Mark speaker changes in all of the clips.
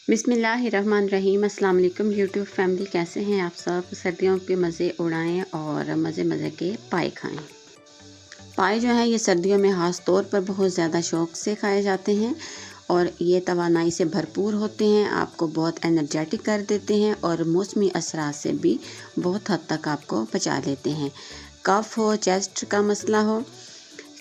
Speaker 1: बिस्मिल्लाहिर्रहमानिर्रहीम। अस्सलाम वालेकुम यूट्यूब फैमिली, कैसे हैं आप सब। सर्दियों के मज़े उड़ाएं और मज़े मज़े के पाए खाएं। पाए जो हैं ये सर्दियों में ख़ास तौर पर बहुत ज़्यादा शौक़ से खाए जाते हैं और ये तवानाई से भरपूर होते हैं, आपको बहुत एनर्जेटिक कर देते हैं और मौसमी असरात से भी बहुत हद तक आपको बचा लेते हैं। कफ़ हो, चेस्ट का मसला हो,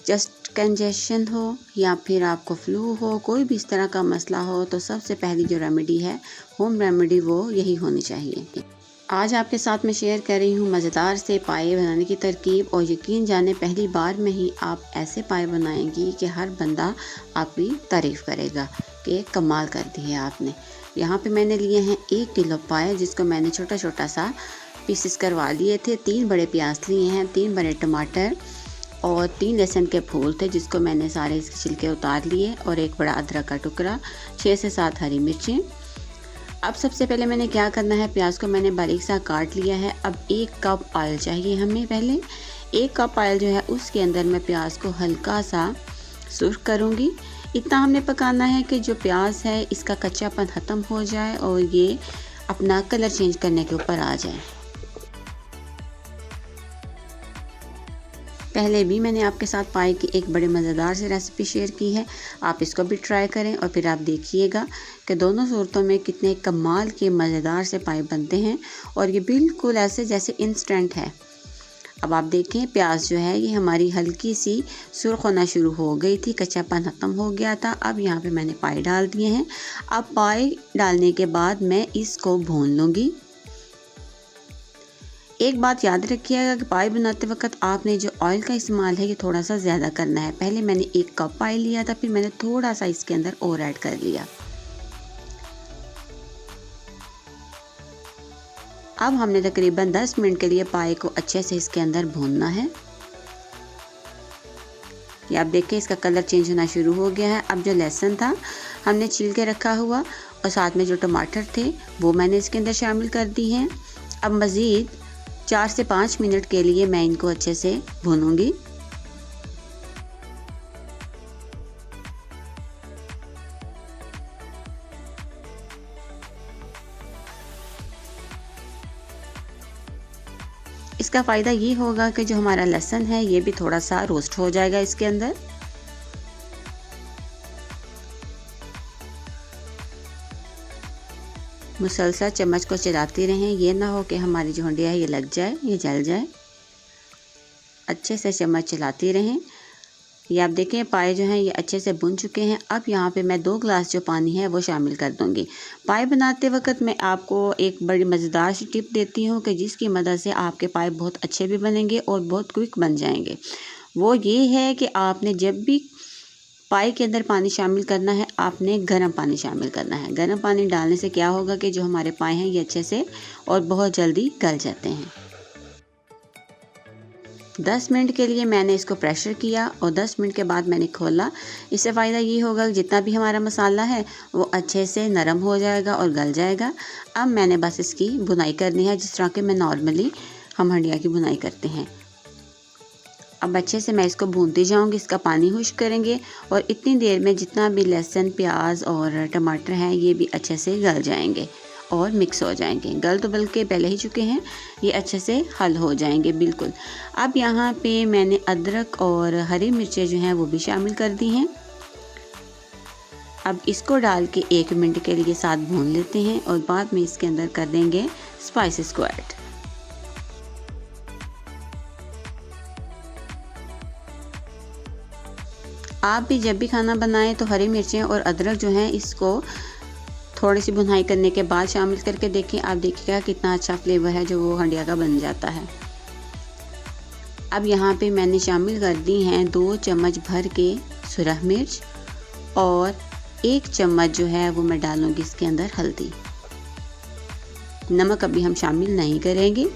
Speaker 1: चेस्ट कंजेशन हो या फिर आपको फ्लू हो, कोई भी इस तरह का मसला हो तो सबसे पहली जो रेमेडी है, होम रेमेडी, वो यही होनी चाहिए। आज आपके साथ मैं शेयर कर रही हूँ मज़ेदार से पाए बनाने की तरकीब और यकीन जाने पहली बार में ही आप ऐसे पाए बनाएंगी कि हर बंदा आपकी तारीफ़ करेगा कि कमाल कर दी है आपने। यहाँ पे मैंने लिए हैं 1 किलो पाए, जिसको मैंने छोटा छोटा सा पीसेस करवा लिए थे। 3 बड़े प्याज लिए हैं, 3 बड़े टमाटर और 3 लहसुन के फूल थे, जिसको मैंने सारे इसके छिलके उतार लिए, और 1 बड़ा अदरक का टुकड़ा, 6 से 7 हरी मिर्चें। अब सबसे पहले मैंने क्या करना है, प्याज को मैंने बारीक सा काट लिया है। अब 1 कप ऑयल चाहिए हमें। पहले 1 कप ऑयल जो है उसके अंदर मैं प्याज को हल्का सा सुर्ख करूँगी। इतना हमने पकाना है कि जो प्याज है इसका कच्चापन ख़त्म हो जाए और ये अपना कलर चेंज करने के ऊपर आ जाए। पहले भी मैंने आपके साथ पाए की एक बड़े मज़ेदार सी रेसिपी शेयर की है, आप इसको भी ट्राई करें और फिर आप देखिएगा कि दोनों सूरतों में कितने कमाल के मज़ेदार से पाए बनते हैं और ये बिल्कुल ऐसे जैसे इंस्टेंट है। अब आप देखें प्याज जो है ये हमारी हल्की सी सुर्ख होना शुरू हो गई थी, कच्चापन ख़त्म हो गया था। अब यहाँ पे मैंने पाए डाल दिए हैं। अब पाए डालने के बाद मैं इसको भून लूँगी। एक बात याद रखिएगा कि पाए बनाते वक्त आपने जो ऑयल का इस्तेमाल है ये थोड़ा सा ज़्यादा करना है। पहले मैंने 1 कप ऑयल लिया था, फिर मैंने थोड़ा सा इसके अंदर और ऐड कर लिया। अब हमने तकरीबन 10 मिनट के लिए पाए को अच्छे से इसके अंदर भूनना है। ये आप देखें इसका कलर चेंज होना शुरू हो गया है। अब जो लहसुन था हमने छील के रखा हुआ और साथ में जो टमाटर थे वो मैंने इसके अंदर शामिल कर दी हैं। अब मज़ीद 4 से 5 मिनट के लिए मैं इनको अच्छे से भूनूंगी। इसका फ़ायदा ये होगा कि जो हमारा लहसुन है ये भी थोड़ा सा रोस्ट हो जाएगा इसके अंदर। मुसलसल चम्मच को चलाते रहें, ये ना हो कि हमारी जो हंडिया है ये लग जाए, ये जल जाए। अच्छे से चम्मच चलाते रहें। ये आप देखें पाए जो हैं ये अच्छे से भुन चुके हैं। अब यहाँ पे मैं 2 गिलास जो पानी है वो शामिल कर दूँगी। पाए बनाते वक्त मैं आपको एक बड़ी मज़ेदार सी टिप देती हूँ कि जिसकी मदद से आपके पाए बहुत अच्छे भी बनेंगे और बहुत क्विक बन जाएंगे। वो ये है कि आपने जब भी पाए के अंदर पानी शामिल करना है, आपने गर्म पानी शामिल करना है। गर्म पानी डालने से क्या होगा कि जो हमारे पाए हैं ये अच्छे से और बहुत जल्दी गल जाते हैं। 10 मिनट के लिए मैंने इसको प्रेशर किया और 10 मिनट के बाद मैंने खोला। इससे फ़ायदा ये होगा कि जितना भी हमारा मसाला है वो अच्छे से नरम हो जाएगा और गल जाएगा। अब मैंने बस इसकी भुनाई करनी है जिस तरह के मैं नॉर्मली हम हंडिया की भुनाई करते हैं। अब अच्छे से मैं इसको भूनती जाऊंगी, इसका पानी खुश्क करेंगे और इतनी देर में जितना भी लहसुन, प्याज और टमाटर हैं ये भी अच्छे से गल जाएंगे और मिक्स हो जाएंगे। गल तो बल्कि पहले ही चुके हैं, ये अच्छे से हल हो जाएंगे बिल्कुल। अब यहाँ पे मैंने अदरक और हरी मिर्चें जो हैं वो भी शामिल कर दी हैं। अब इसको डाल के 1 मिनट के लिए साथ भून लेते हैं और बाद में इसके अंदर कर देंगे स्पाइसेस को ऐड। आप भी जब भी खाना बनाएं तो हरी मिर्चें और अदरक जो हैं इसको थोड़ी सी भुनाई करने के बाद शामिल करके देखें। आप देखिएगा कितना अच्छा फ्लेवर है जो वो हंडिया का बन जाता है। अब यहाँ पे मैंने शामिल कर दी हैं 2 चम्मच भर के सुरख मिर्च और 1 चम्मच जो है वो मैं डालूँगी इसके अंदर हल्दी। नमक अभी हम शामिल नहीं करेंगे।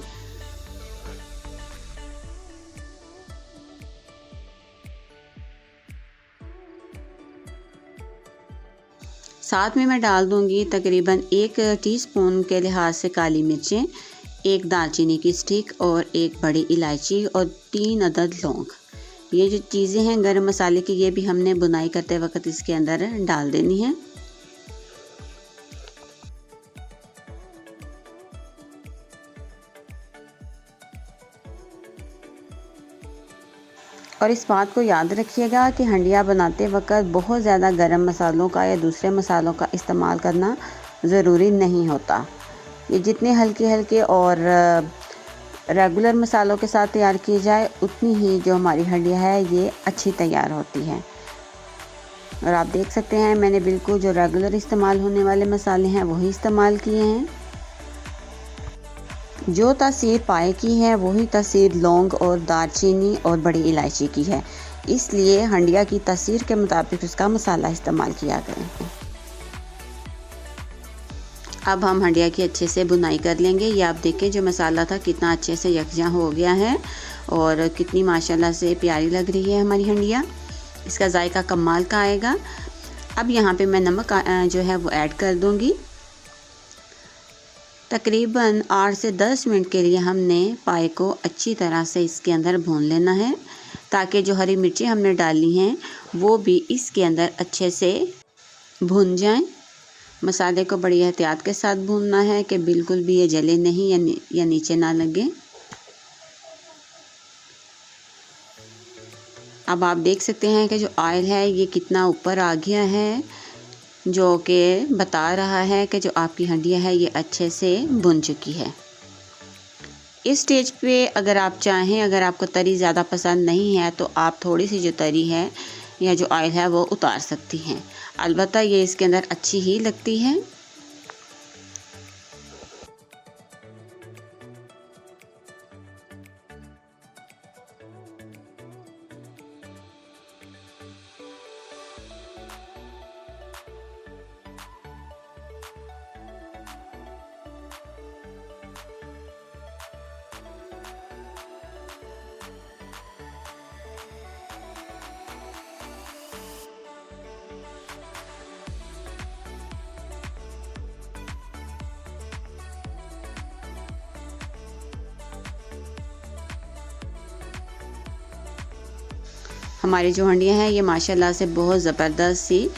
Speaker 1: साथ में मैं डाल दूंगी तकरीबन 1 टीस्पून के लिहाज से काली मिर्चें, 1 दालचीनी की स्टिक और 1 बड़ी इलायची और 3 अदद लौंग। ये जो चीज़ें हैं गरम मसाले की, ये भी हमने बुनाई करते वक्त इसके अंदर डाल देनी है। और इस बात को याद रखिएगा कि हंडिया बनाते वक्त बहुत ज़्यादा गरम मसालों का या दूसरे मसालों का इस्तेमाल करना ज़रूरी नहीं होता। ये जितने हल्के हल्के और रेगुलर मसालों के साथ तैयार की जाए उतनी ही जो हमारी हंडिया है ये अच्छी तैयार होती है। और आप देख सकते हैं मैंने बिल्कुल जो रेगुलर इस्तेमाल होने वाले मसाले हैं वही इस्तेमाल किए हैं। जो तासीर पाए की है वही तासीर लौंग और दालचीनी और बड़ी इलायची की है, इसलिए हंडिया की तासीर के मुताबिक उसका मसाला इस्तेमाल किया गया है। अब हम हंडिया की अच्छे से बुनाई कर लेंगे। ये आप देखें जो मसाला था कितना अच्छे से यकजां हो गया है और कितनी माशाल्लाह से प्यारी लग रही है हमारी हंडिया। इसका जायका कमाल का आएगा। अब यहाँ पे मैं नमक जो है वो ऐड कर दूँगी। तकरीबन 8 से 10 मिनट के लिए हमने पाए को अच्छी तरह से इसके अंदर भून लेना है, ताकि जो हरी मिर्ची हमने डाली हैं वो भी इसके अंदर अच्छे से भून जाएं। मसाले को बड़ी एहतियात के साथ भूनना है कि बिल्कुल भी ये जले नहीं या नीचे ना लगे। अब आप देख सकते हैं कि जो ऑयल है ये कितना ऊपर आ गया है, जो कि बता रहा है कि जो आपकी हंडिया है ये अच्छे से भुन चुकी है। इस स्टेज पे अगर आप चाहें, अगर आपको तरी ज़्यादा पसंद नहीं है तो आप थोड़ी सी जो तरी है या जो ऑयल है वो उतार सकती हैं। अलबत्ता ये इसके अंदर अच्छी ही लगती है। हमारी जो हंडिया है ये माशाल्लाह से बहुत ज़बरदस्त सी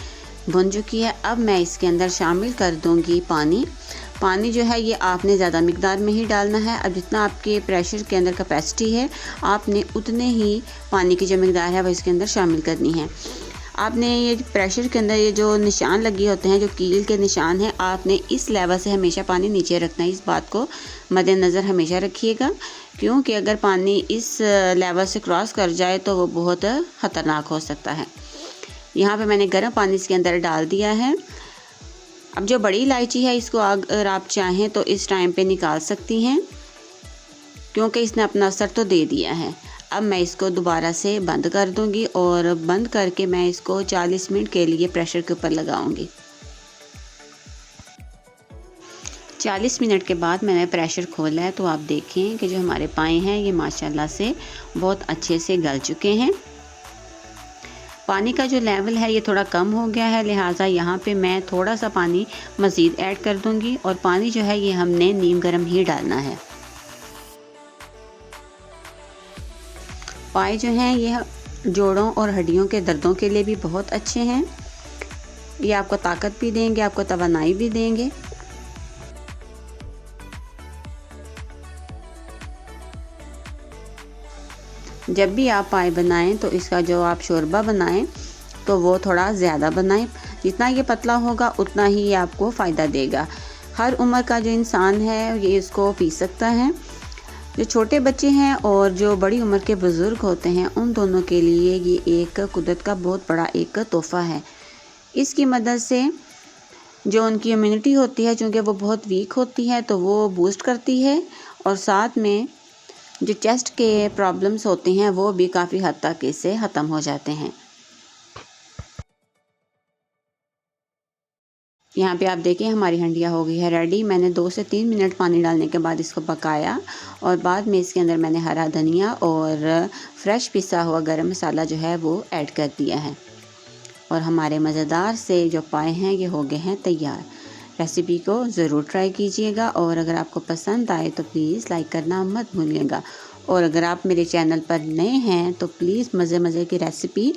Speaker 1: भुन चुकी है। अब मैं इसके अंदर शामिल कर दूंगी पानी। पानी जो है ये आपने ज़्यादा मिकदार में ही डालना है। अब जितना आपके प्रेशर के अंदर कैपेसिटी है आपने उतने ही पानी की जो मिकदार है वो इसके अंदर शामिल करनी है। आपने ये प्रेशर के अंदर ये जो निशान लगे होते हैं, जो कील के निशान हैं, आपने इस लेवल से हमेशा पानी नीचे रखना है। इस बात को मद्देनज़र हमेशा रखिएगा, क्योंकि अगर पानी इस लेवल से क्रॉस कर जाए तो वो बहुत ख़तरनाक हो सकता है। यहाँ पे मैंने गर्म पानी इसके अंदर डाल दिया है। अब जो बड़ी इलायची है इसको अगर आप चाहें तो इस टाइम पे निकाल सकती हैं, क्योंकि इसने अपना असर तो दे दिया है। अब मैं इसको दोबारा से बंद कर दूंगी और बंद करके मैं इसको 40 मिनट के लिए प्रेशर के ऊपर लगाऊंगी। 40 मिनट के बाद मैंने प्रेशर खोला है तो आप देखें कि जो हमारे पाए हैं ये माशाल्लाह से बहुत अच्छे से गल चुके हैं। पानी का जो लेवल है ये थोड़ा कम हो गया है, लिहाजा यहाँ पे मैं थोड़ा सा पानी मज़ीद ऐड कर दूंगी। और पानी जो है ये हमने नीम गर्म ही डालना है। पाए जो हैं ये जोड़ों और हड्डियों के दर्दों के लिए भी बहुत अच्छे हैं। ये आपको ताकत भी देंगे, आपको तवानाई भी देंगे। जब भी आप पाए बनाएं तो इसका जो आप शोरबा बनाएं तो वो थोड़ा ज़्यादा बनाएं। जितना ये पतला होगा उतना ही ये आपको फ़ायदा देगा। हर उम्र का जो इंसान है ये इसको पी सकता है। जो छोटे बच्चे हैं और जो बड़ी उम्र के बुज़ुर्ग होते हैं उन दोनों के लिए ये एक कुदरत का बहुत बड़ा एक तोहफ़ा है। इसकी मदद से जो उनकी इम्यूनिटी होती है, चूँकि वो बहुत वीक होती है, तो वो बूस्ट करती है। और साथ में जो चेस्ट के प्रॉब्लम्स होते हैं वो भी काफ़ी हद तक इससे ख़त्म हो जाते हैं। यहाँ पे आप देखिए हमारी हंडिया हो गई है रेडी। मैंने 2 से 3 मिनट पानी डालने के बाद इसको पकाया और बाद में इसके अंदर मैंने हरा धनिया और फ्रेश पिसा हुआ गरम मसाला जो है वो ऐड कर दिया है। और हमारे मज़ेदार से जो पाए हैं ये हो गए हैं तैयार। रेसिपी को ज़रूर ट्राई कीजिएगा और अगर आपको पसंद आए तो प्लीज़ लाइक करना मत भूलिएगा। और अगर आप मेरे चैनल पर नए हैं तो प्लीज़ मज़े की रेसिपी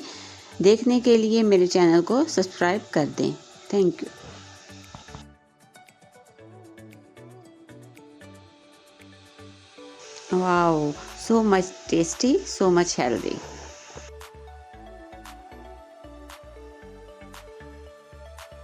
Speaker 1: देखने के लिए मेरे चैनल को सब्सक्राइब कर दें। Thank you. Wow, so much tasty, so much healthy.